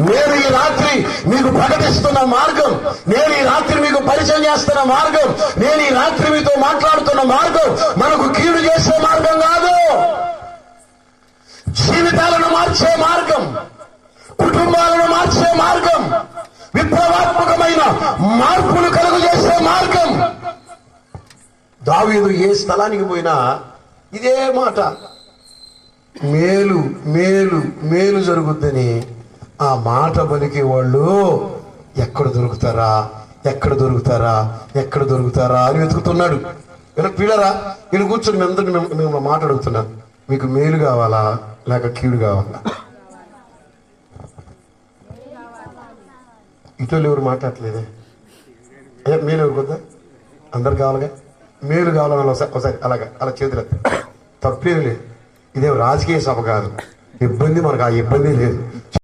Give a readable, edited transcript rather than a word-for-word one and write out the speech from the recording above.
నేను ఈ రాత్రి మీకు ప్రకటిస్తున్న మార్గం, నేను ఈ రాత్రి మీకు పరిచయం చేస్తున్న మార్గం, నేను ఈ రాత్రి మీతో మాట్లాడుతున్న మార్గం మనకు కీడు చేసే మార్గం కాదు, జీవితాలను మార్చే మార్గం, కుటుంబాలను మార్చే మార్గం, విప్లవాత్మకమైన మార్పులు కలుగు చేసే మార్గం. దావీదు ఏ స్థలానికి పోయినా ఇదే మాట, మేలు మేలు మేలు జరుగుద్దని ఆ మాట పలికే వాళ్ళు ఎక్కడ దొరుకుతారా ఎక్కడ దొరుకుతారా ఎక్కడ దొరుకుతారా అని వెతుకుతున్నాడు. ఇలా పిల్లరా వీళ్ళు కూర్చొని మేము మాట అడుగుతున్నాను, మీకు మేలు కావాలా లేక కీడు కావాలా? ఇటోళ్ళు ఎవరు మాట్లాడలేదే, మేలు ఎవరు కొద్దా అందరు కావాలిగా, మేలు కావాలని ఒకసారి అలా చేతులు తప్పేది లేదు. ఇదేం రాజకీయ సభ కాదు, ఇబ్బంది మనకు ఆ ఇబ్బంది లేదు.